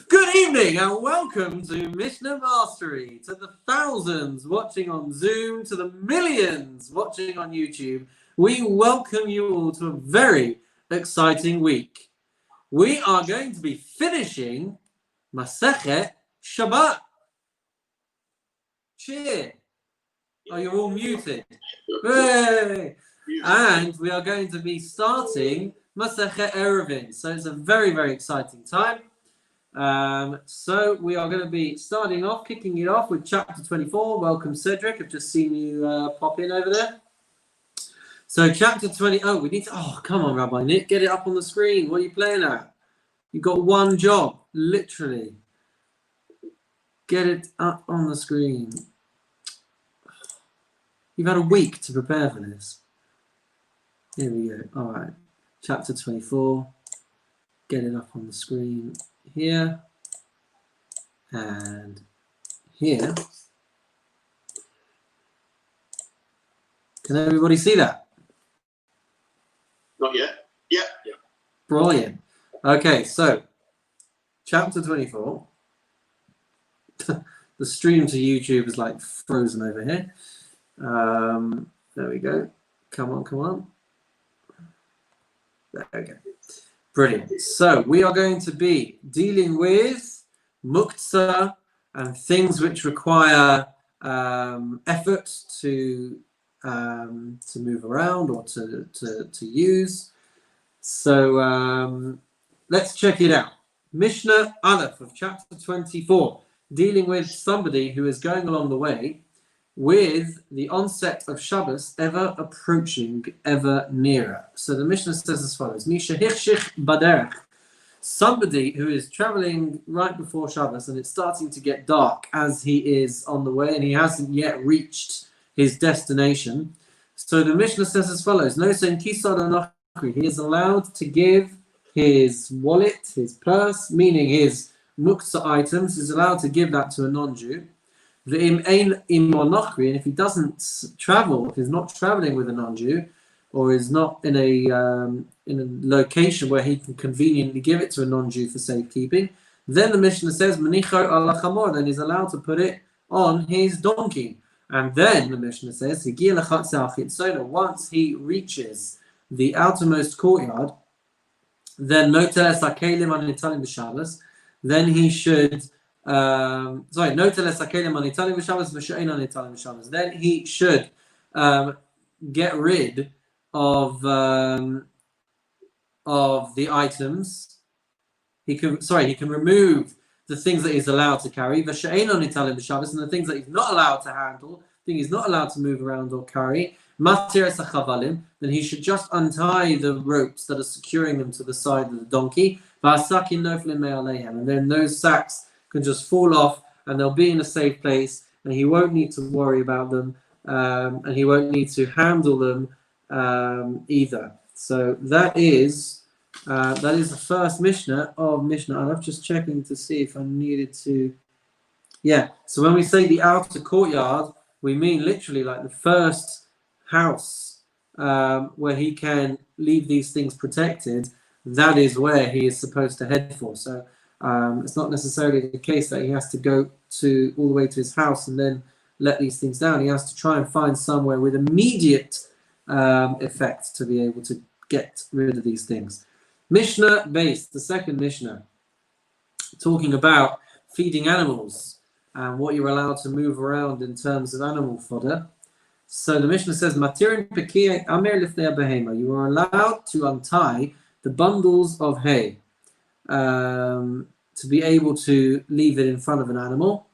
Good evening and welcome to Mishnah Mastery, to the thousands watching on Zoom, to the millions watching on YouTube. We welcome you all to a very exciting week. We are going to be finishing Masechet Shabbat. Cheer. Oh, you're all muted. Hooray! And we are going to be starting Masechet Eruvin. So it's a very, very exciting time. So we are going to be kicking it off with chapter 24. Welcome, Cedric. I've just seen you pop in over there. So chapter 20. Oh, we need to. Oh, come on, Rabbi Nick, get it up on the screen. What are you playing at? You've got one job, literally. Get it up on the screen. You've had a week to prepare for this. Here we go. All right. Chapter 24. Get it up on the screen. Here and here. Can everybody see that? Not yet. Yeah. Brilliant. Okay, so chapter 24. The stream to YouTube is like frozen over here. There we go. Come on. There we go. Brilliant. So we are going to be dealing with muktzah and things which require effort to move around or to use. So let's check it out. Mishnah Alef of chapter 24, dealing with somebody who is going along the way with the onset of Shabbos ever approaching, ever nearer. So the Mishnah says as follows: Misha hirshich baderech, somebody who is traveling right before Shabbos and it's starting to get dark as he is on the way and he hasn't yet reached his destination. So the Mishnah says as follows: No sen kisod anachri, he is allowed to give his wallet, his purse, meaning his muktzah items, he's allowed to give that to a non-Jew. And if he doesn't travel, if he's not traveling with a non-Jew, or is not in a location where he can conveniently give it to a non-Jew for safekeeping, then the Mishnah says, Manicho ala chamor, then he's allowed to put it on his donkey. And then the Mishnah says, once he reaches the outermost courtyard, then then he should then he should get rid of the items. He can remove the things that he's allowed to carry, and the things that he's not allowed to handle, he's not allowed to move around or carry. Then he should just untie the ropes that are securing them to the side of the donkey, and then those sacks can just fall off and they'll be in a safe place and he won't need to worry about them, and he won't need to handle them either. So that is the first Mishnah of Mishnah Alef. Just checking to see if I needed to. Yeah, so when we say the outer courtyard, we mean literally like the first house where he can leave these things protected. That is where he is supposed to head for. So it's not necessarily the case that he has to go all the way to his house and then let these things down. He has to try and find somewhere with immediate effect to be able to get rid of these things. Mishnah based, the second Mishnah, talking about feeding animals and what you're allowed to move around in terms of animal fodder. So the Mishnah says, Matirin pekiye amer lifnei behema, you are allowed to untie the bundles of hay to be able to leave it in front of an animal.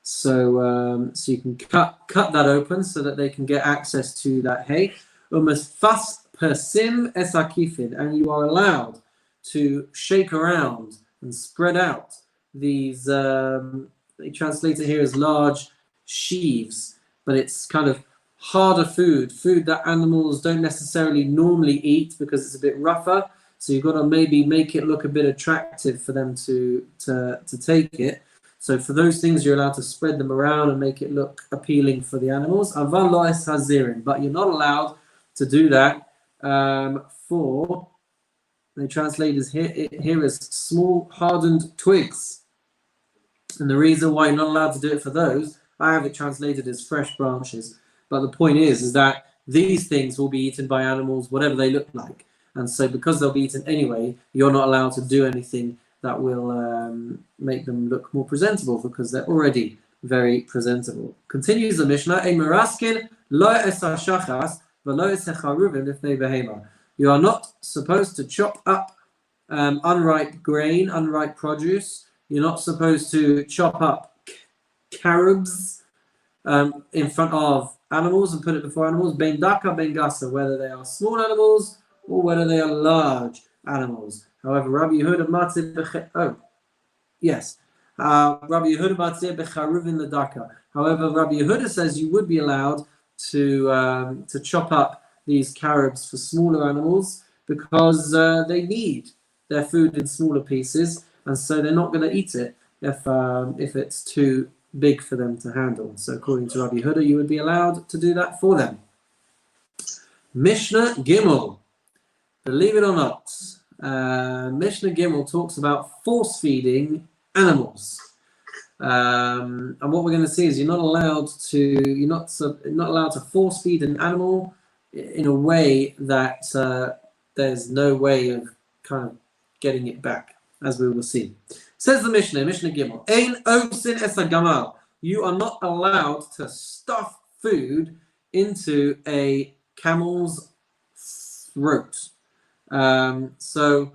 So so you can cut that open so that they can get access to that hay. Umasfas persim esakifin, and you are allowed to shake around and spread out these, they translate it here as large sheaves, but it's kind of harder food that animals don't necessarily normally eat because it's a bit rougher. So you've got to maybe make it look a bit attractive for them to take it. So for those things, you're allowed to spread them around and make it look appealing for the animals. Aval lo es hazirin, but you're not allowed to do that for, they translate here as small hardened twigs. And the reason why you're not allowed to do it for those, I have it translated as fresh branches. But the point is that these things will be eaten by animals, whatever they look like. And so because they'll be eaten anyway, you're not allowed to do anything that will make them look more presentable because they're already very presentable. Continues the Mishnah, you are not supposed to chop up unripe grain, unripe produce. You're not supposed to chop up carobs in front of animals and put it before animals. Ben daka, ben gasa, whether they are small animals or whether they are large animals. However, Rabbi Yehuda matzeh Rabbi Yehuda matzeh becharuvin ledaka. However, Rabbi Yehuda says you would be allowed to chop up these carobs for smaller animals because they need their food in smaller pieces, and so they're not going to eat it if it's too big for them to handle. So according to Rabbi Yehuda, you would be allowed to do that for them. Mishnah Gimel. Believe it or not, Mishnah Gimel talks about force feeding animals. And what we're going to see is you're not allowed to force feed an animal in a way that there's no way of kind of getting it back, as we will see. Says the Mishnah Gimel, Ein osin es hagamal. You are not allowed to stuff food into a camel's throat. So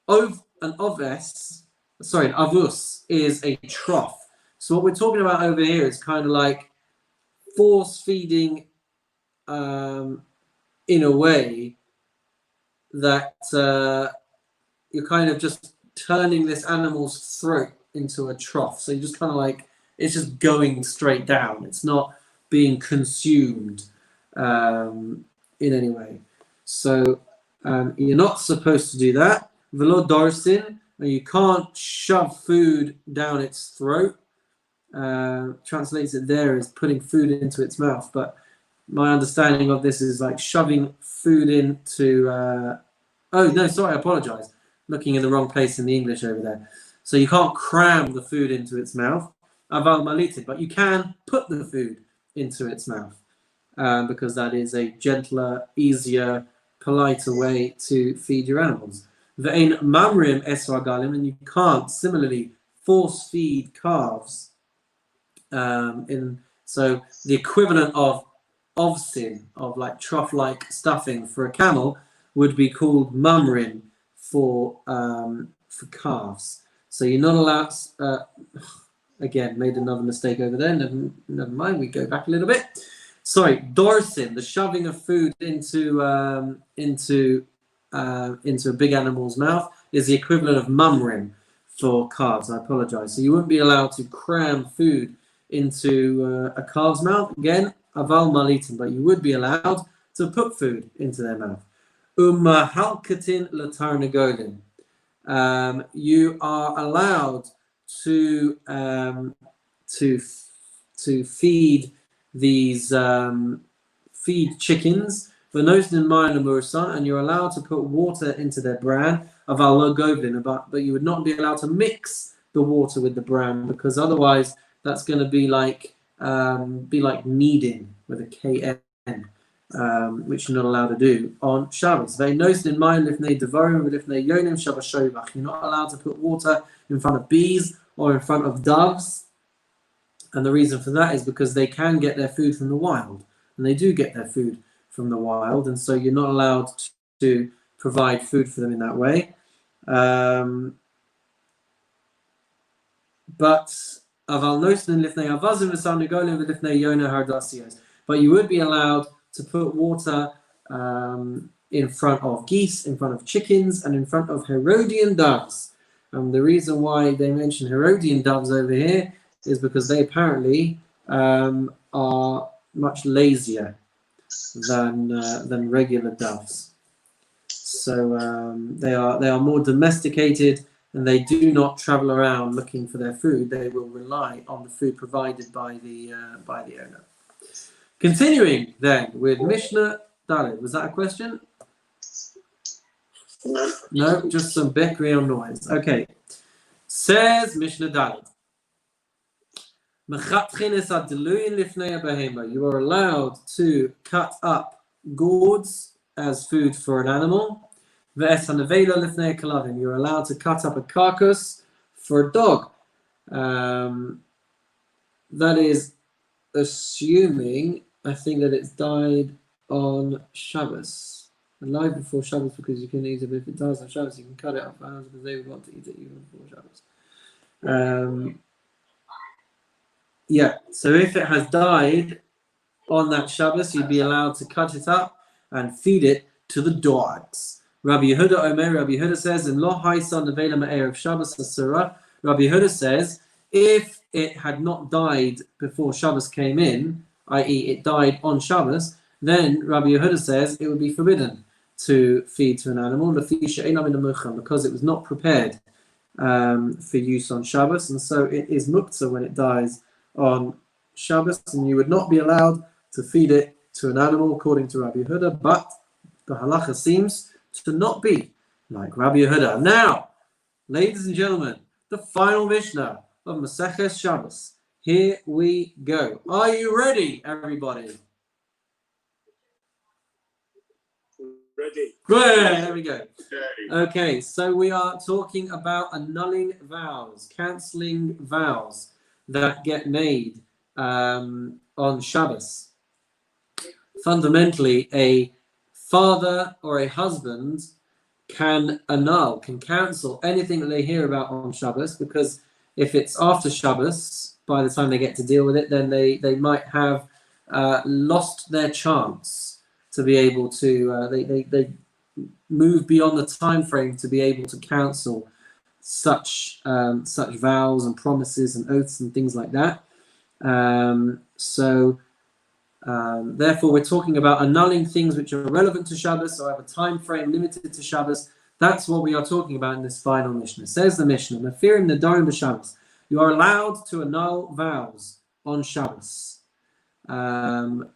an avus is a trough. So what we're talking about over here is kind of like force feeding in a way that you're kind of just turning this animal's throat into a trough. So you just kind of like, it's just going straight down. It's not being consumed in any way. So you're not supposed to do that. Velo dorsin, and you can't shove food down its throat. Translates it there as putting food into its mouth. But my understanding of this is like shoving food into... oh, no, sorry, I apologize. Looking in the wrong place in the English over there. So you can't cram the food into its mouth. Aval malitin, but you can put the food into its mouth. Because that is a gentler, easier, politer way to feed your animals. Ve'ein mamrim esra galim, and you can't similarly force feed calves. So the equivalent of sin, of like trough-like stuffing for a camel, would be called mamrim for calves. So you're not allowed. Again, made another mistake over there. Never mind. We go back a little bit. Sorry, dorsin, the shoving of food into a big animal's mouth, is the equivalent of mamrim for calves. I apologize. So you wouldn't be allowed to cram food into a calf's mouth. Again, aval malitin, but you would be allowed to put food into their mouth. Halkatin latarnagolim. You are allowed to feed these feed chickens, and you're allowed to put water into their bran of aval goblin, but you would not be allowed to mix the water with the bran, because otherwise that's going to be like kneading with a KN, which you're not allowed to do on Shabbos. You're not allowed to put water in front of bees or in front of doves. And the reason for that is because they can get their food from the wild. And they do get their food from the wild. And so you're not allowed to provide food for them in that way. But you would be allowed to put water in front of geese, in front of chickens, and in front of Herodian doves. And the reason why they mention Herodian doves over here is because they apparently are much lazier than regular doves. So they are more domesticated, and they do not travel around looking for their food. They will rely on the food provided by the owner. Continuing then with Mishnah Daled. Was that a question? No, just some background noise. Okay. Says Mishnah Daled. You are allowed to cut up gourds as food for an animal. You're allowed to cut up a carcass for a dog. That is assuming, I think, that it's died on Shabbos. Alive before Shabbos because you can eat it, but if it dies on Shabbos, you can cut it up because they would want to eat it even before Shabbos. Yeah, so if it has died on that Shabbos, you'd be allowed to cut it up and feed it to the dogs. Rabbi Yehuda says, in Lo Haisa Nevela Ma'erev Shabbos Asura, Rabbi Yehuda says, if it had not died before Shabbos came in, i.e. it died on Shabbos, then Rabbi Yehuda says it would be forbidden to feed to an animal because it was not prepared for use on Shabbos, and so it is muktzah when it dies on Shabbos, and you would not be allowed to feed it to an animal according to Rabbi Yehuda, but the halacha seems to not be like Rabbi Yehuda. Now, ladies and gentlemen, the final Mishnah of Maseches Shabbos. Here we go. Are you ready, everybody? Ready. Good, there we go. Okay, so we are talking about annulling vows, cancelling vows that get made on Shabbos. Fundamentally, a father or a husband can annul, can cancel anything that they hear about on Shabbos, because if it's after Shabbos, by the time they get to deal with it, then they might have lost their chance to be able to, they move beyond the time frame to be able to cancel such vows and promises and oaths and things like that. Therefore, we're talking about annulling things which are relevant to Shabbos or have a time frame limited to Shabbos. That's what we are talking about in this final Mishnah. Says the Mishnah, Mefirim Nedarim b'Shabbos. You are allowed to annul vows on Shabbos,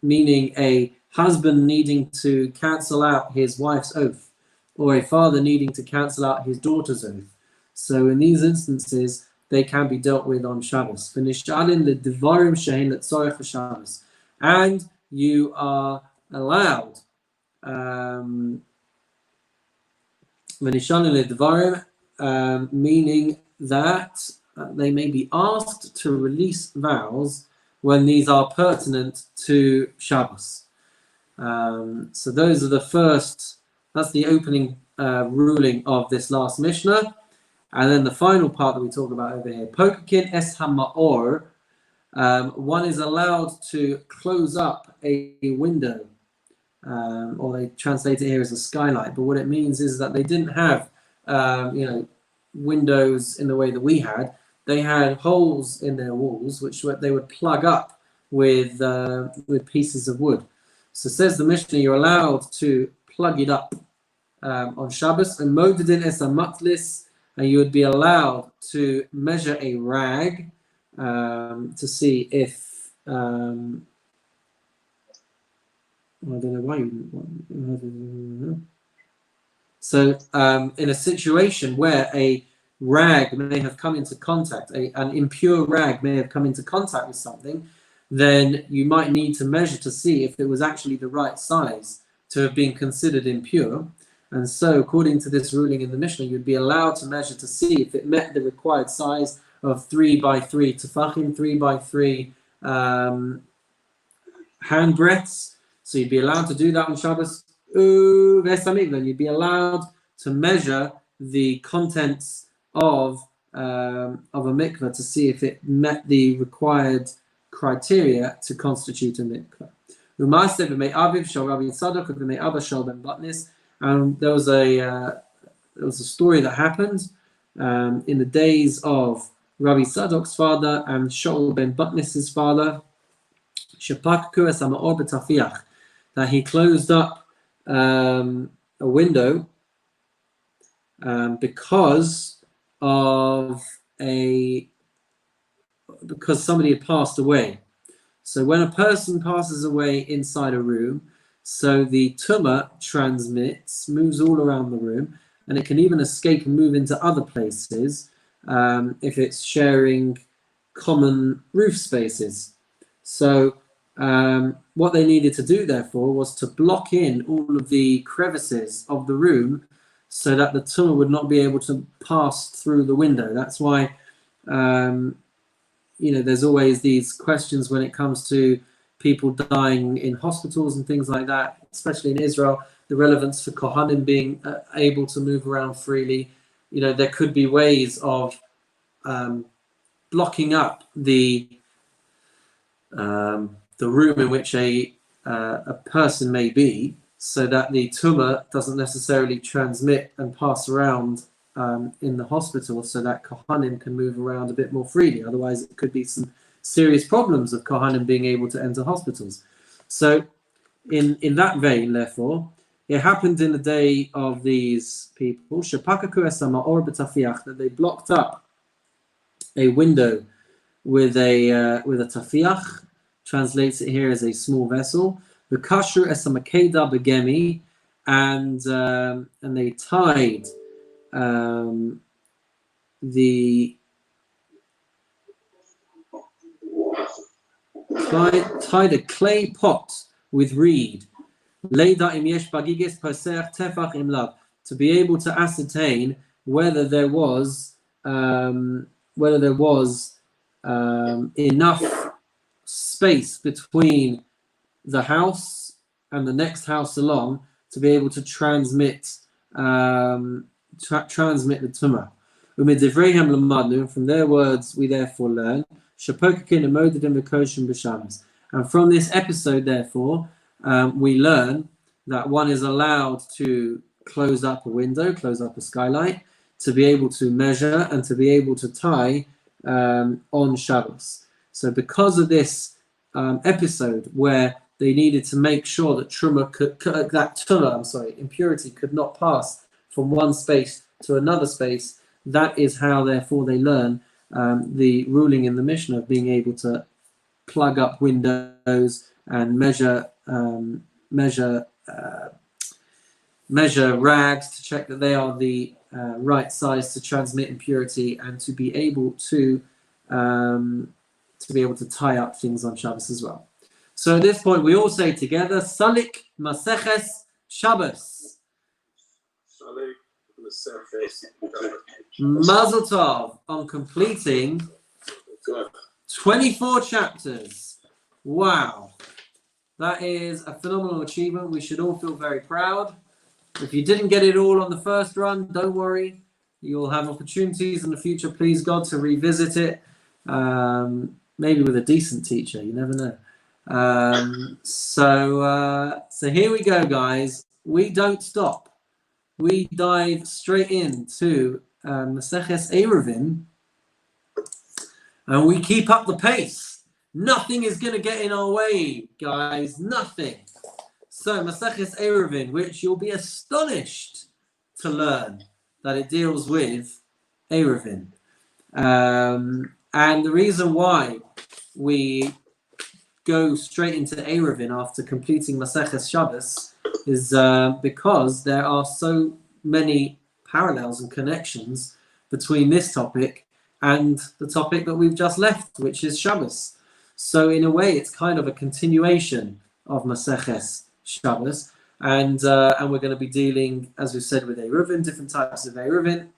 meaning a husband needing to cancel out his wife's oath, or a father needing to cancel out his daughter's oath. So in these instances, they can be dealt with on Shabbos. And you are allowed, meaning that they may be asked to release vows when these are pertinent to Shabbos. So those are that's the opening ruling of this last Mishnah. And then the final part that we talk about over here, Pokakin es hama'or, one is allowed to close up a window, or they translate it here as a skylight, but what it means is that they didn't have windows in the way that we had. They had holes in their walls which they would plug up with pieces of wood. So says the Mishnah, you're allowed to plug it up on Shabbos, and modedin es matlis, and you would be allowed to measure a rag to see if I don't know why you wouldn't. So in a situation where a rag may have come into contact, an impure rag may have come into contact with something, then you might need to measure to see if it was actually the right size to have been considered impure. And so according to this ruling in the Mishnah, you'd be allowed to measure to see if it met the required size of 3 by 3 tefachim, 3 by 3 hand breadths. So you'd be allowed to do that on Shabbos. Then you'd be allowed to measure the contents of a mikveh to see if it met the required criteria to constitute a mikveh. And there was a story that happened in the days of Rabbi Tzadok's father and Shaul ben Batnis's father, that he closed up a window because somebody had passed away. So when a person passes away inside a room, so the tumah moves all around the room, and it can even escape and move into other places if it's sharing common roof spaces. So what they needed to do, therefore, was to block in all of the crevices of the room so that the tumah would not be able to pass through the window. That's why, there's always these questions when it comes to people dying in hospitals and things like that, especially in Israel, the relevance for Kohanim being able to move around freely. There could be ways of blocking up the room in which a person may be, so that the tumah doesn't necessarily transmit and pass around in the hospital, so that Kohanim can move around a bit more freely. Otherwise, it could be some serious problems of Kohanim being able to enter hospitals. So in that vein, therefore, it happened in the day of these people, that they blocked up a window with a tafiach, translates it here as a small vessel. The kasher esamakeda begemi, and they tied tied a clay pot with reed, to be able to ascertain whether there was enough space between the house and the next house along to be able to transmit the tumah. From their words, we therefore learn. And from this episode, therefore, we learn that one is allowed to close up a window, close up a skylight, to be able to measure and to be able to tie on Shabbos. So because of this episode where they needed to make sure that impurity could not pass from one space to another space, that is how, therefore, they learn the ruling in the Mishnah of being able to plug up windows and measure rags to check that they are the right size to transmit impurity, and to be able to tie up things on Shabbos as well. So at this point, we all say together, Salik Maseches Shabbos. Salik Maseches Shabbos. Mazel Tov on completing 24 chapters. Wow. That is a phenomenal achievement. We should all feel very proud. If you didn't get it all on the first run, don't worry. You'll have opportunities in the future, please God, to revisit it. Maybe with a decent teacher, you never know. So here we go, guys. We don't stop. We dive straight into Maseches Eruvin, and we keep up the pace. Nothing is going to get in our way, guys. Nothing. So Maseches Eruvin, which you'll be astonished to learn that it deals with Eruvin. And the reason why we go straight into Eruvin after completing Maseches Shabbos is because there are so many parallels and connections between this topic and the topic that we've just left, which is Shabbos. So in a way, it's kind of a continuation of Maseches Shabbos, and we're going to be dealing, as we've said, with Eruvin, different types of Eruvin,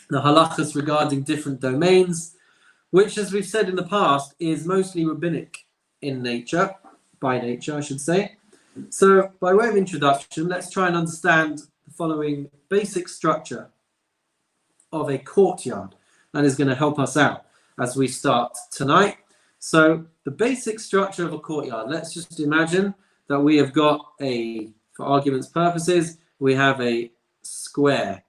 the halachas regarding different domains, which, as we've said in the past, is mostly rabbinic in nature, by nature, I should say. So, by way of introduction, let's try and understand the following basic structure of a courtyard. That is going to help us out as we start tonight. So, the basic structure of a courtyard, let's just imagine that we have got for argument's purposes, we have a square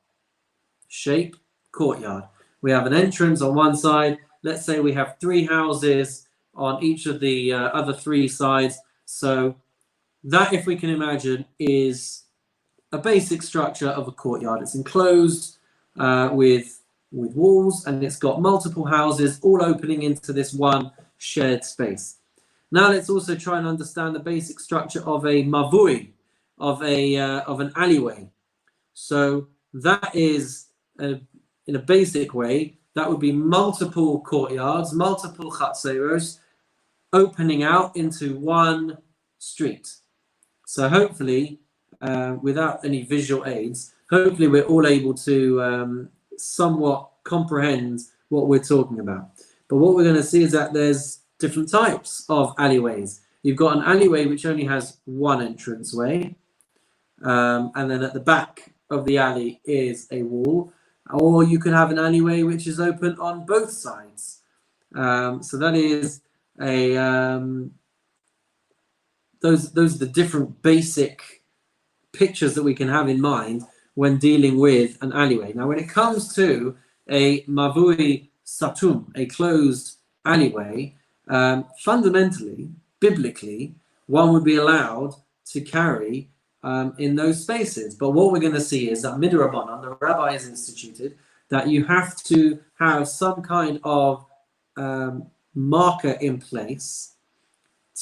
shape courtyard. We have an entrance on one side. Let's say we have 3 houses on each of the other 3 sides. So that, if we can imagine, is a basic structure of a courtyard. It's enclosed with walls, and it's got multiple houses all opening into this one shared space. Now let's also try and understand the basic structure of a mavui, of an alleyway. So that is, in a basic way, that would be multiple courtyards, multiple chatzeros, opening out into one street. So hopefully, without any visual aids, hopefully we're all able to somewhat comprehend what we're talking about. But what we're going to see is that there's different types of alleyways. You've got an alleyway which only has one entranceway, and then at the back of the alley is a wall, or you could have an alleyway which is open on both sides. So that is a those are the different basic pictures that we can have in mind when dealing with an alleyway. Now, when it comes to a mavui satum, a closed alleyway, fundamentally, biblically, one would be allowed to carry in those spaces. But what we're going to see is that midrabanan, the rabbi has instituted that you have to have some kind of marker in place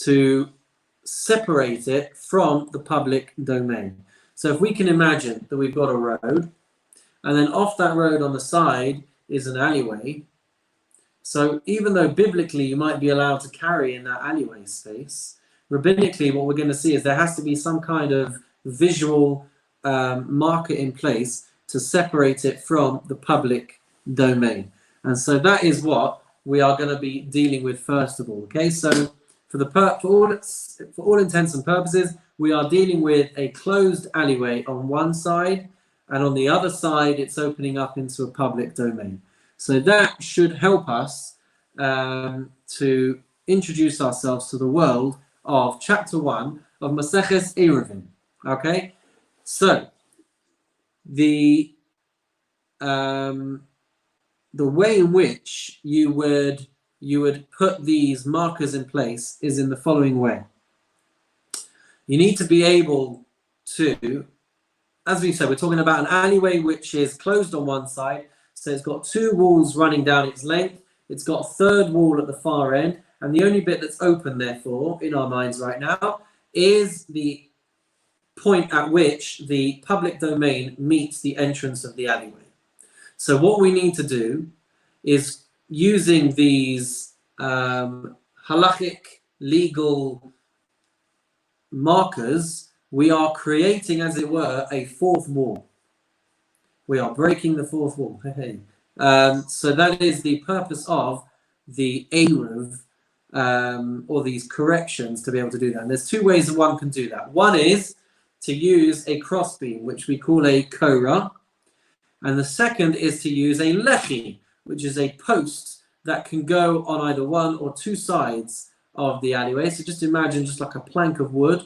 to separate it from the public domain. So if we can imagine that we've got a road, and then off that road on the side is an alleyway. So even though biblically you might be allowed to carry in that alleyway space, rabbinically what we're going to see is there has to be some kind of visual marker in place to separate it from the public domain. And so that is what we are going to be dealing with first of all. Okay, so for all intents and purposes, we are dealing with a closed alleyway on one side, and on the other side, it's opening up into a public domain. So that should help us to introduce ourselves to the world of chapter 1 of Maseches Eruvin. Okay, so the way in which you would put these markers in place is in the following way. You need to be able to, as we said, we're talking about an alleyway which is closed on one side, so it's got two walls running down its length, it's got a third wall at the far end, and the only bit that's open, therefore, in our minds right now, is the point at which the public domain meets the entrance of the alleyway. So what we need to do is, using these halachic legal markers, we are creating, as it were, a fourth wall. We are breaking the fourth wall. So that is the purpose of the Eruv, or these corrections, to be able to do that. And there's two ways that one can do that. One is to use a crossbeam, which we call a korah, and the second is to use a lechi, which is a post that can go on either one or two sides of the alleyway. So just imagine just like a plank of wood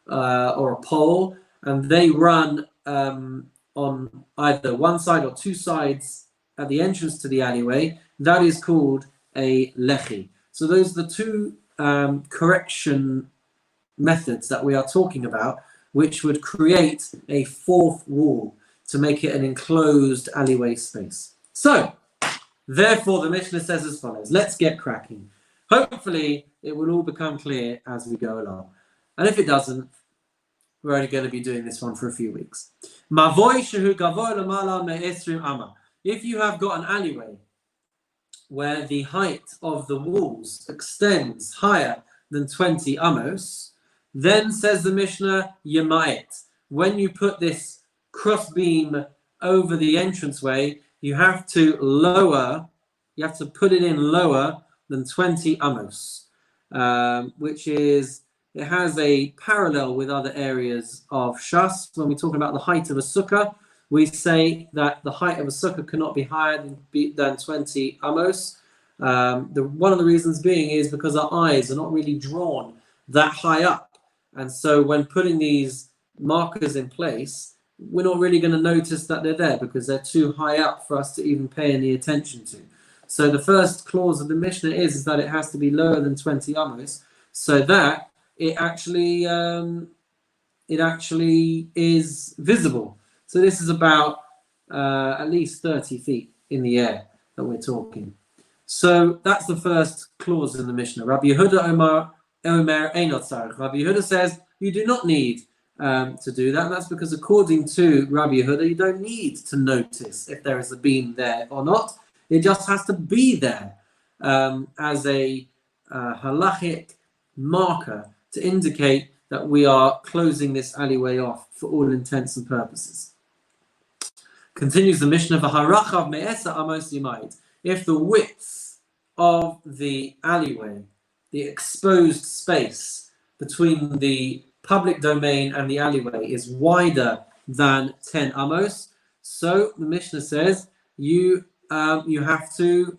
or a pole, and they run on either one side or two sides at the entrance to the alleyway. That is called a lechi. So those are the two correction methods that we are talking about, which would create a fourth wall to make it an enclosed alleyway space. So, therefore, the Mishnah says as follows. Let's get cracking. Hopefully, it will all become clear as we go along. And if it doesn't, we're only going to be doing this one for a few weeks. If you have got an alleyway where the height of the walls extends higher than 20 amos, then says the Mishnah, Yemait. When you put this crossbeam over the entranceway, you have to put it in lower than 20 amos, which is, it has a parallel with other areas of Shas. When we talk about the height of a sukkah, we say that the height of a sukkah cannot be higher than 20 amos. One of the reasons being is because our eyes are not really drawn that high up. And so when putting these markers in place, we're not really going to notice that they're there because they're too high up for us to even pay any attention to. So the first clause of the Mishnah is that it has to be lower than 20 amos, so that it actually is visible. So this is about at least 30 feet in the air that we're talking. So that's the first clause in the Mishnah. Rabbi Yehuda Omer Einot Tzarich. Rabbi Yehuda says you do not need to do that, and that's because according to Rabbi Yehuda, you don't need to notice if there is a beam there or not. It just has to be there as a halachic marker to indicate that we are closing this alleyway off for all intents and purposes. Continues the Mishnah, V'harachav me'esa amos yimayit. If the width of the alleyway, the exposed space between the public domain and the alleyway is wider than 10 amos, so the Mishnah says you have to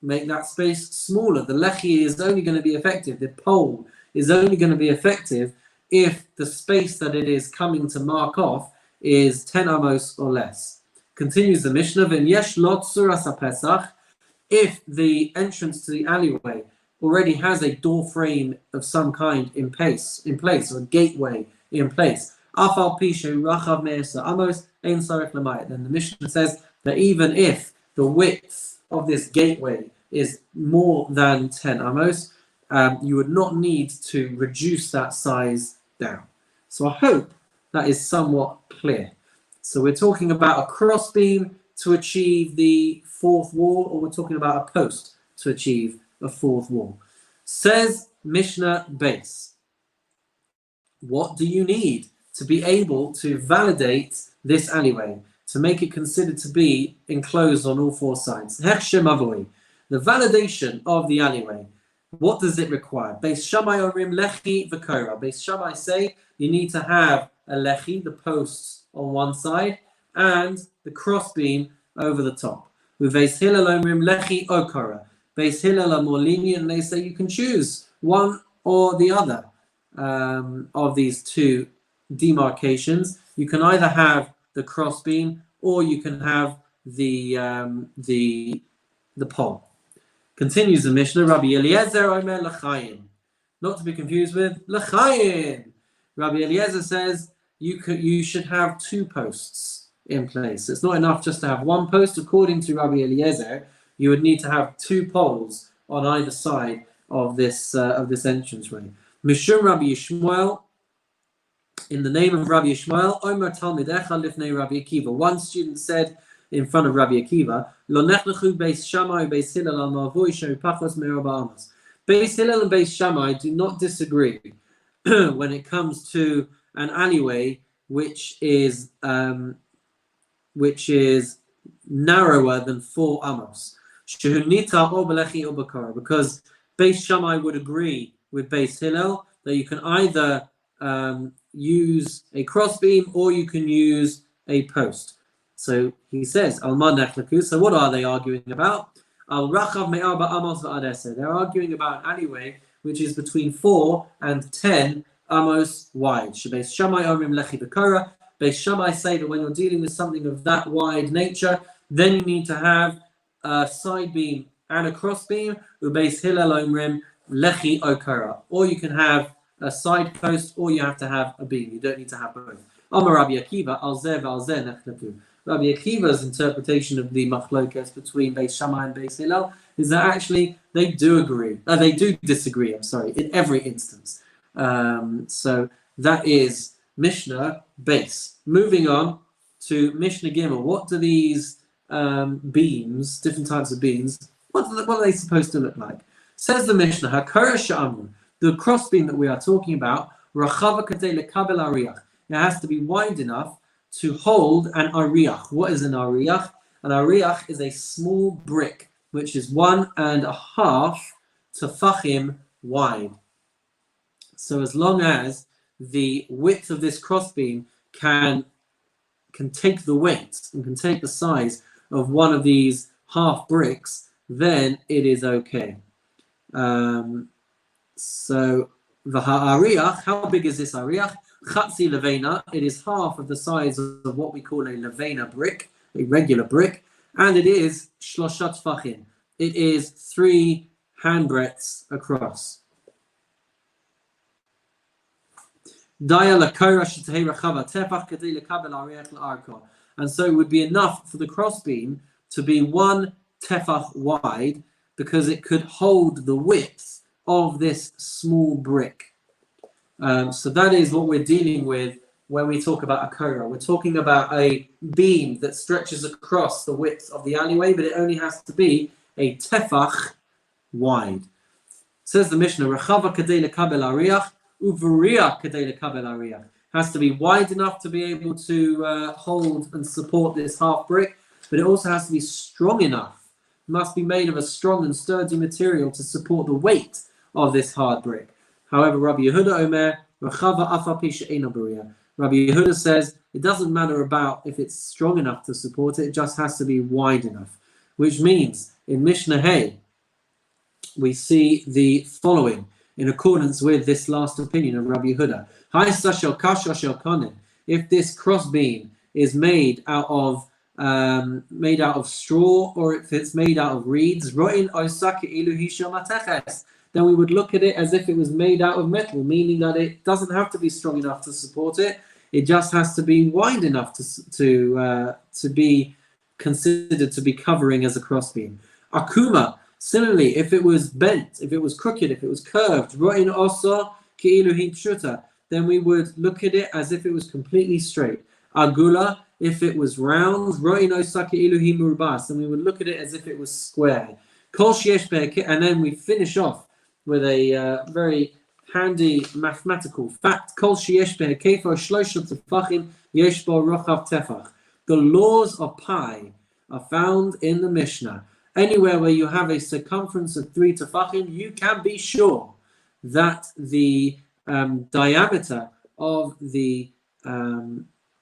make that space smaller. The lechi is only going to be effective, the pole is only going to be effective if the space that it is coming to mark off is 10 amos or less. Continues the Mishnah, V'yesh lo tzuras hapesach. If the entrance to the alleyway already has a door frame of some kind in place, or a gateway in place, afal pishu rachav me'esa amos ein sarich lamayit. Then the Mishnah says that even if the width of this gateway is more than 10 amos, you would not need to reduce that size down. So I hope that is somewhat clear. So we're talking about a crossbeam to achieve the fourth wall, or we're talking about a post to achieve a fourth wall. Says Mishnah base, what do you need to be able to validate this alleyway, to make it considered to be enclosed on all four sides? Hechshem avoi, the validation of the alleyway. What does it require? Beis Shammai orim lechi v'kora. Beis Shammai say you need to have a lechi, the posts on one side, and the crossbeam over the top. With Beis Hillel omrim lechi okora. Beis Hillel are more lenient, and they say you can choose one or the other of these two demarcations. You can either have the crossbeam or you can have the pole. Continues the Mishnah, Rabbi Eliezer omer l'chayin. Not to be confused with l'chayin. Rabbi Eliezer says you should have two posts in place. It's not enough just to have one post. According to Rabbi Eliezer, you would need to have two poles on either side of this entranceway. Mishum Rabbi Yishmael, in the name of Rabbi Yishmael, Omer Talmidecha lifnei Rabbi Akiva. One student said in front of Rabbi Akiva, Lo nechlechu Beis Shammai Beis Hillel al mavoi shehu pachos me'arba amos. Beis Hillel and Beis Shammai do not disagree when it comes to an alleyway which is narrower than 4 amos. Shehu nita or belechi or bakara, because Beis Shammai would agree with Beis Hillel that you can either use a crossbeam or you can use a post. So he says, Alma nechlaku. So what are they arguing about? Al rachav me'arba amos v'ad eser. They're arguing about an alleyway which is between 4 and 10 amos wide. Beis Shammai omrim lechi b'kora. Beis Shammai say that when you're dealing with something of that wide nature, then you need to have a side beam and a cross beam. Beis Hillel omrim lechi okara. Or you can have a side post, or you have to have a beam. You don't need to have both. Amar Rabbi Akiva, al zeh v'al zeh nechlaku. Rabbi Akiva's interpretation of the machlokas between Beis Shammai and Beis Hillel is that actually they do disagree, in every instance. So that is Mishnah base. Moving on to Mishnah Gimel. What do these beams, different types of beams, what are they supposed to look like? Says the Mishnah, Hakara Sha'amun, the crossbeam that we are talking about, Rachava Kadei Lekabel Ariach. It has to be wide enough to hold an ariach. What is an ariach? An ariach is a small brick which is 1.5 tefachim wide. So as long as the width of this crossbeam can take the weight and can take the size of one of these half bricks, then it is okay. So the ariach, how big is this ariach? Chatzi levena, it is half of the size of what we call a levena brick, a regular brick, and it is shloshat tefachim. It is 3 handbreadths across. And so it would be enough for the crossbeam to be 1 tefach wide, because it could hold the width of this small brick. So that is what we're dealing with when we talk about a korah. We're talking about a beam that stretches across the width of the alleyway, but it only has to be a tefach wide. Says the Mishnah, Rechava kadei lekabel ariach, uvriya kadei lekabel ariach. Has to be wide enough to be able to hold and support this half brick, but it also has to be strong enough. It must be made of a strong and sturdy material to support the weight of this hard brick. However, Rabbi Yehuda Omer, Rechava afapi she'eino b'riya. Rabbi Yehuda says it doesn't matter about if it's strong enough to support it, it just has to be wide enough. Which means in Mishnah Hay, we see the following in accordance with this last opinion of Rabbi Yehuda. If this crossbeam is made out of straw, or if it's made out of reeds, then we would look at it as if it was made out of metal, meaning that it doesn't have to be strong enough to support it. It just has to be wide enough to be considered to be covering as a crossbeam. Akuma, similarly, if it was bent, if it was crooked, if it was curved, then we would look at it as if it was completely straight. Agula, if it was round, then we would look at it as if it was square. And then we finish off with a very handy mathematical fact. The laws of pi are found in the Mishnah. Anywhere where you have a circumference of 3 tefachim, you can be sure that the diameter of the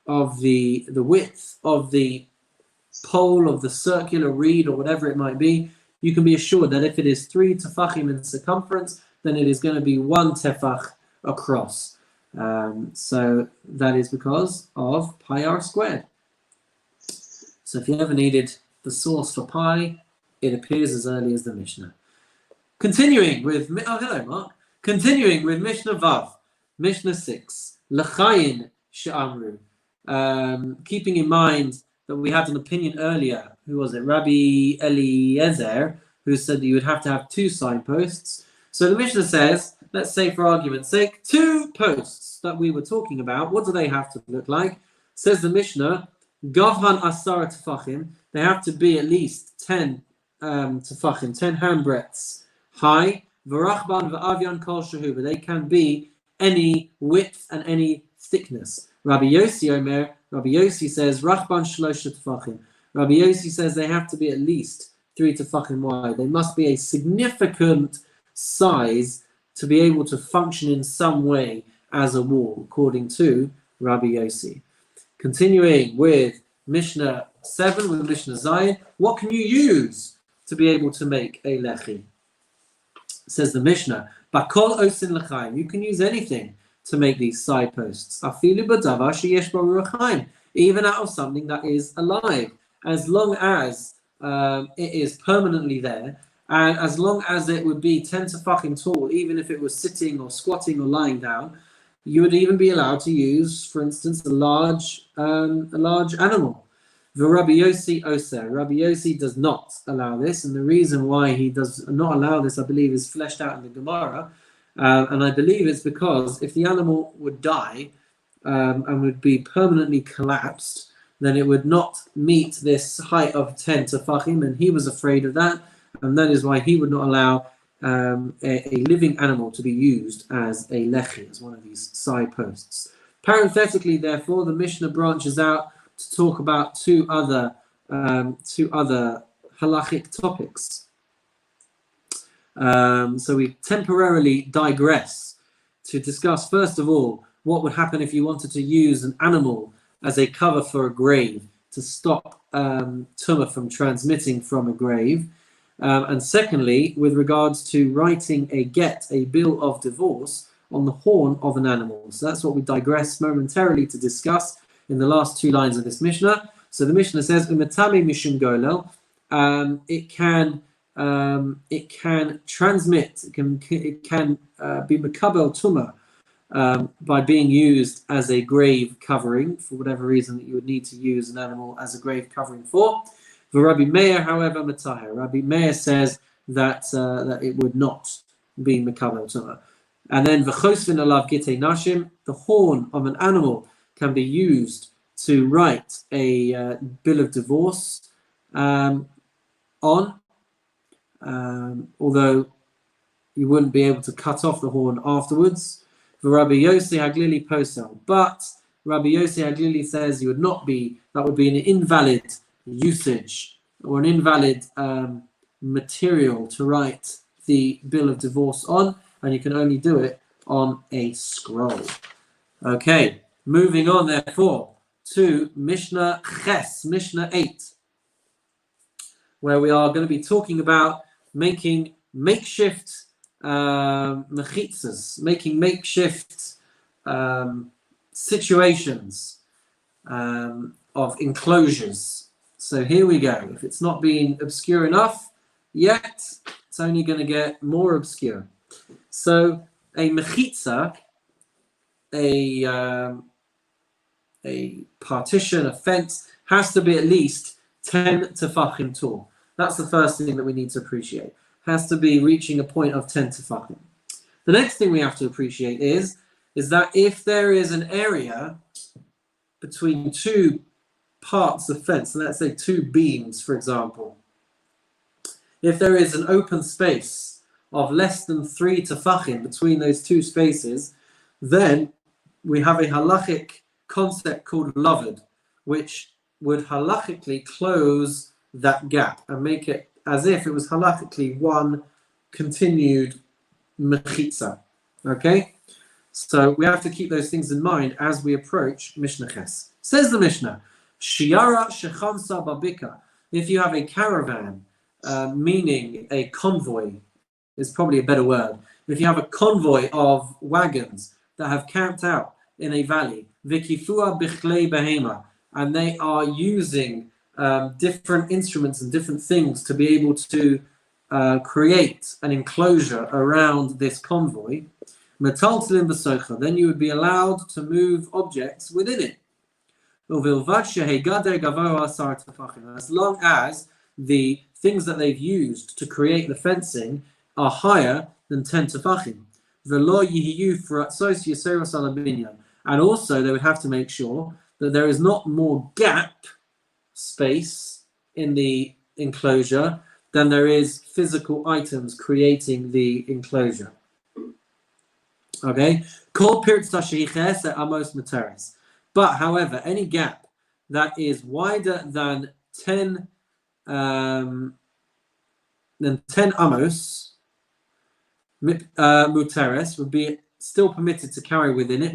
width of the pole of the circular reed or whatever it might be, you can be assured that if it is 3 tefachim in circumference, then it is going to be 1 tefach across. So that is because of pi r squared. So if you ever needed the source for pi, it appears as early as the Mishnah. Continuing with hello Mark. Continuing with Mishnah Vav, Mishnah 6, L'chayin she'amru. Keeping in mind that we had an opinion earlier, who was it? Rabbi Eliezer, who said that you would have to have 2 signposts. So the Mishnah says, let's say for argument's sake, 2 posts that we were talking about, what do they have to look like? Says the Mishnah, Gavhan asara tefachim, they have to be at least 10 tefachim, 10 handbreadths high. V'rachban v'avyan kol shehu, but they can be any width and any thickness. Rabbi Yossi Omer, Rabbi Yossi says, Rachban shlosha tefachim. Rabbi Yossi says they have to be at least 3 tefachim wide. They must be a significant size to be able to function in some way as a wall, according to Rabbi Yossi. Continuing with Mishnah 7, with Mishnah Zayin, what can you use to be able to make a lechi? Says the Mishnah, Bakol osin l'chaim. You can use anything to make these side posts. Afilu b'davar sheyesh bo ruach chaim. Even out of something that is alive, as long as it is permanently there, and as long as it would be 10 tefachim tall, even if it was sitting or squatting or lying down, you would even be allowed to use, for instance, a large animal. The Rabbi Yossi Oser. Rabbi Yossi does not allow this, and the reason why he does not allow this, I believe, is fleshed out in the Gemara, and I believe it's because if the animal would die and would be permanently collapsed, then it would not meet this height of 10 tefachim, and he was afraid of that, and that is why he would not allow a living animal to be used as a lechi, as one of these side posts. Parenthetically, therefore, the Mishnah branches out to talk about two other halachic topics. So we temporarily digress to discuss, first of all, what would happen if you wanted to use an animal as a cover for a grave to stop tumah from transmitting from a grave. And secondly, with regards to writing a get, a bill of divorce, on the horn of an animal. So that's what we digress momentarily to discuss in the last 2 lines of this Mishnah. So the Mishnah says, "Umetame mishum golel." It can transmit. It can be mekabel tumah by being used as a grave covering for whatever reason that you would need to use an animal as a grave covering for. For Rabbi Meir, however, Matahir. Rabbi Meir says that it would not be mekabel tumah. And then v'chosvin alav gitei nashim, the horn of an animal can be used to write a bill of divorce on, although you wouldn't be able to cut off the horn afterwards. Rabbi Yossi Haglili posel, but Rabbi Yossi Haglili says you would not be, that would be an invalid usage or an invalid material to write the bill of divorce on, and you can only do it on a scroll. Okay, moving on therefore to Mishnah Ches, Mishnah 8, where we are going to be talking about making makeshift mechitzas, making makeshift situations of enclosures. So here we go. If it's not been obscure enough yet, it's only going to get more obscure. So a mechitza, a partition, a fence, has to be at least 10 tefachim tall. That's the first thing that we need to appreciate. Has to be reaching a point of 10 tefachim. The next thing we have to appreciate is that if there is an area between two parts of fence, so let's say two beams, for example, if there is an open space of less than 3 tefachim between those two spaces, then we have a halachic concept called lavud, which would halachically close that gap and make it as if it was halachically one continued mechitza. Okay? So we have to keep those things in mind as we approach Mishnah Ches. Says the Mishnah, Shiara shechamsa babika. If you have a caravan, meaning a convoy, is probably a better word. If you have a convoy of wagons that have camped out in a valley, vikifua bichlei behema, and they are using different instruments and different things to be able to create an enclosure around this convoy, metaltalin v'socha, then you would be allowed to move objects within it. As long as the things that they've used to create the fencing are higher than 10 tefachim. And also they would have to make sure that there is not more gap space in the enclosure than there is physical items creating the enclosure. Okay? But however, any gap that is wider than 10 amos muteres would be still permitted to carry within it,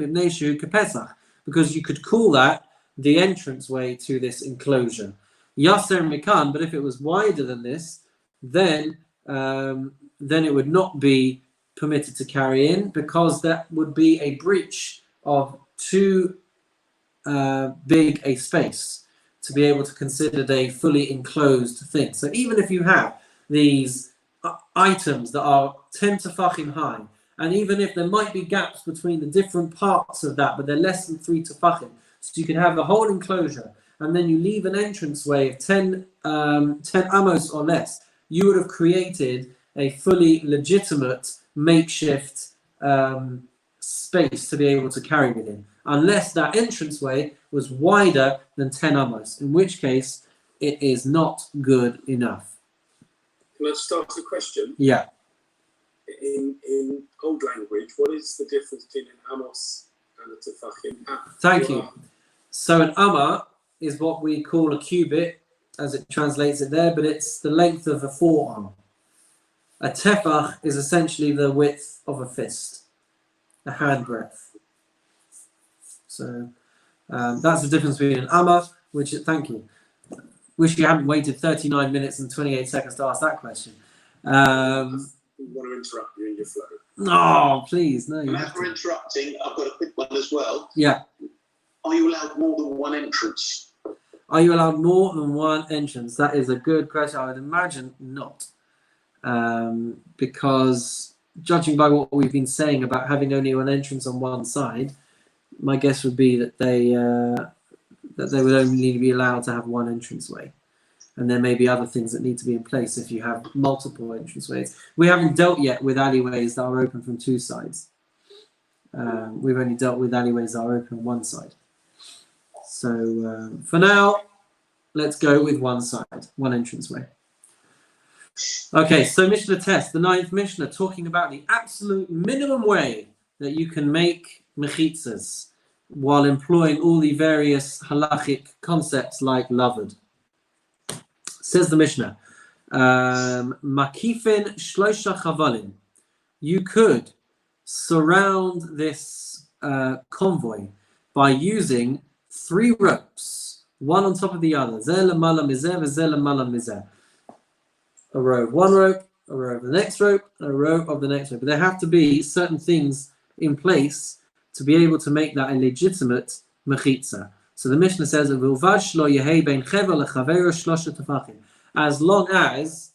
because you could call that the entranceway to this enclosure. Yaser mikan, but if it was wider than this, then it would not be permitted to carry in, because that would be a breach of too big a space to be able to consider a fully enclosed thing. So even if you have these items that are 10 tefachim high, and even if there might be gaps between the different parts of that, but they're less than 3 tefachim, so you can have the whole enclosure, and then you leave an entranceway of 10 amos or less, you would have created a fully legitimate makeshift space to be able to carry within, unless that entranceway was wider than 10 amos, in which case it is not good enough. Can I just ask a question? Yeah. In old language, what is the difference between an amos and a tefachim? Thank you. So an amma is what we call a cubit, as it translates it there, but it's the length of a forearm. A tefach is essentially the width of a fist, a handbreadth. So that's the difference between an amma, which, thank you. Wish you hadn't waited 39 minutes and 28 seconds to ask that question. I want to interrupt you in your flow. No, please, no. And as we're interrupting, I've got a quick one as well. Yeah. Are you allowed more than one entrance? Are you allowed more than one entrance? That is a good question. I would imagine not. Because judging by what we've been saying about having only one entrance on one side, my guess would be that they would only be allowed to have one entranceway. And there may be other things that need to be in place if you have multiple entranceways. We haven't dealt yet with alleyways that are open from two sides. We've only dealt with alleyways that are open one side. So for now, let's go with one side, one entranceway. Okay, so Mishnah test, the 9th Mishnah, talking about the absolute minimum way that you can make mechitzas while employing all the various halachic concepts like lavud. Says the Mishnah, makifin shlosha chavalim. You could surround this convoy by using 3 ropes, one on top of the other. Zeh lemala mizeh v'zeh lemala mizeh. A row of one rope, a row of the next rope, and a row of the next rope. But there have to be certain things in place to be able to make that a legitimate mechitza. So the Mishnah says, as long as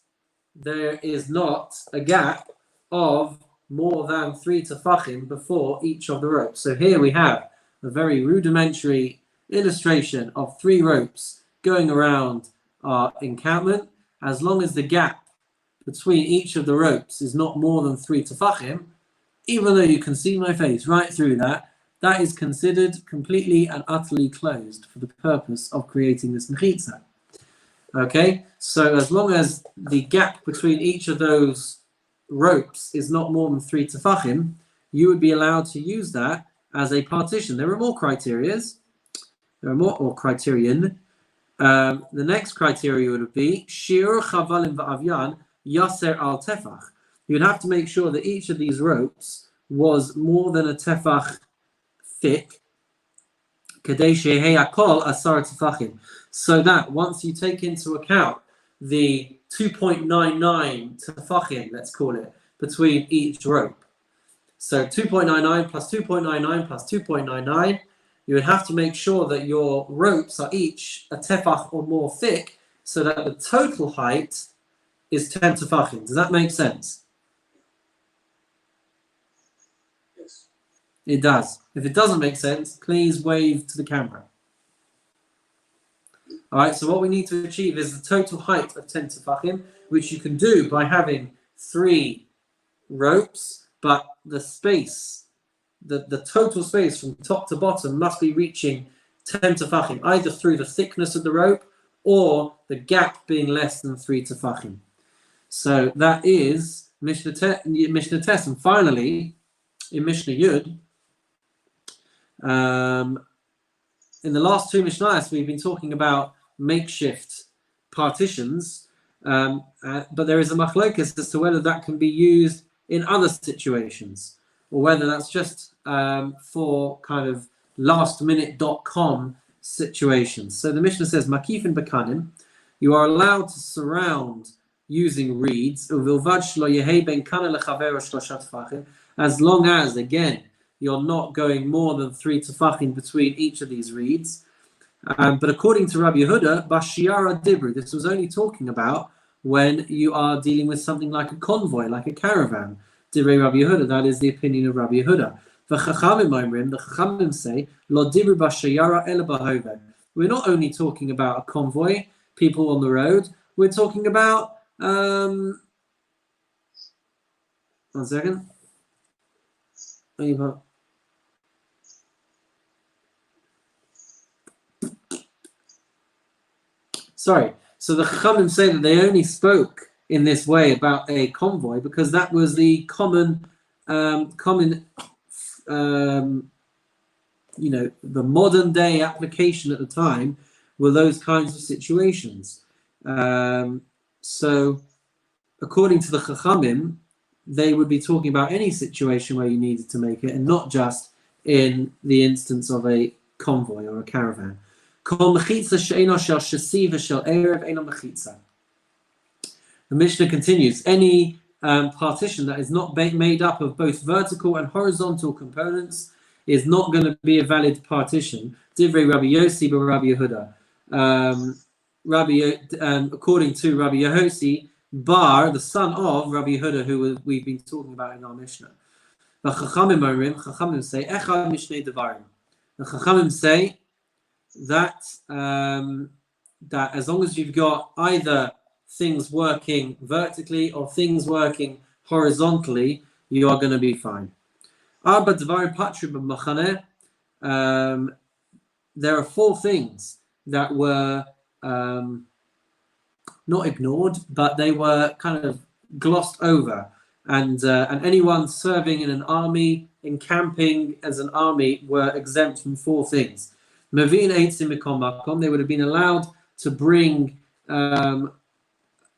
there is not a gap of more than 3 tefachim before each of the ropes. So here we have a very rudimentary illustration of 3 ropes going around our encampment. As long as the gap between each of the ropes is not more than 3 tefachim, even though you can see my face right through that, that is considered completely and utterly closed for the purpose of creating this mechitza. Okay, so as long as the gap between each of those ropes is not more than 3 tefachim, you would be allowed to use that as a partition. There are more criterias. There are more, or criterion. The next criteria would be shir chavalim va'avyan yaser al tefach. You'd have to make sure that each of these ropes was more than a tefach thick, kadei shehei hakol asar tefachim, so that once you take into account the 2.99 tefachim, let's call it, between each rope. So 2.99 plus 2.99 plus 2.99. You would have to make sure that your ropes are each a tefach or more thick, so that the total height is 10 tefachim. Does that make sense? Yes. It does. If it doesn't make sense, please wave to the camera. All right, so what we need to achieve is the total height of 10 tefachim, which you can do by having 3 ropes, but the space, the total space from top to bottom must be reaching 10 tefachim, either through the thickness of the rope or the gap being less than 3 tefachim. So that is Mishnah Test. And finally, in Mishnah Yud, in the last 2 Mishnahs, we've been talking about makeshift partitions, but there is a machlokes as to whether that can be used in other situations, or whether that's just for kind of lastminute.com situations. So the Mishnah says, Makifin bekanim, you are allowed to surround using reeds, as long as, again, you're not going more than 3 tefachim between each of these reeds. But according to Rabbi Yehuda, Bashiara Dibru, this was only talking about when you are dealing with something like a convoy, like a caravan. Divrei Rabbi Yehuda, that is the opinion of Rabbi Yehuda. The Chachamim say, Lo Dibru Bashayara Ela Bahove. We're not only talking about a convoy, people on the road, we're talking about, one second. Sorry, so the Chachamim say that they only spoke in this way about a convoy because that was the common, the modern day application at the time were those kinds of situations. So according to the Chachamim, they would be talking about any situation where you needed to make it, and not just in the instance of a convoy or a caravan. The Mishnah continues, any partition that is not made up of both vertical and horizontal components is not going to be a valid partition. Divrei Rabbi Yossi bar Rabbi Yehuda. According to Rabbi Yossi, Bar, the son of Rabbi Yehuda, who we've been talking about in our Mishnah. The Chachamim say, Echad Mishnei Devarim. The Chachamim say that that as long as you've got either things working vertically or things working horizontally, you are going to be fine. Arba Devarim Patri b'Machaneh. there are 4 things that were not ignored, but they were kind of glossed over. And anyone serving in an army, encamping as an army, were exempt from 4 things. They would have been allowed to bring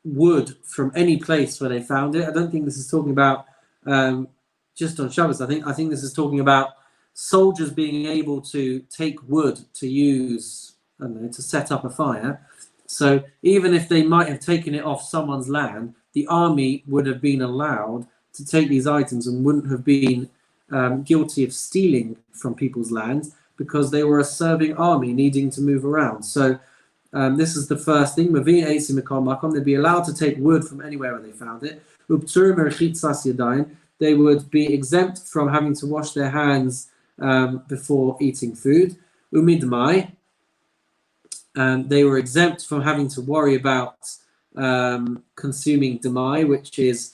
wood from any place where they found it. I don't think this is talking about just on Shabbos. I think this is talking about soldiers being able to take wood to use, I don't know, to set up a fire. So even if they might have taken it off someone's land, the army would have been allowed to take these items and wouldn't have been guilty of stealing from people's lands, because they were a serving army needing to move around. So this is the first thing. They'd be allowed to take wood from anywhere where they found it. They would be exempt from having to wash their hands before eating food. Umidmai, they were exempt from having to worry about consuming demai, which is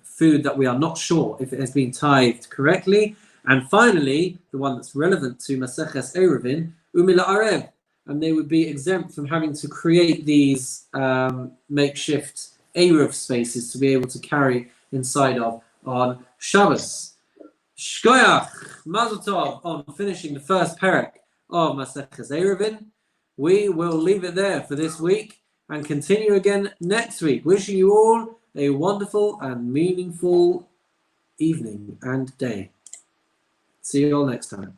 food that we are not sure if it has been tithed correctly. And finally, the one that's relevant to Maseches Eruvin, Umila Arev, and they would be exempt from having to create these makeshift Eruv spaces to be able to carry inside of on Shabbos. Shkoyach, Mazel Tov on finishing the first perek of Maseches Eruvin. We will leave it there for this week and continue again next week. Wishing you all a wonderful and meaningful evening and day. See you all next time.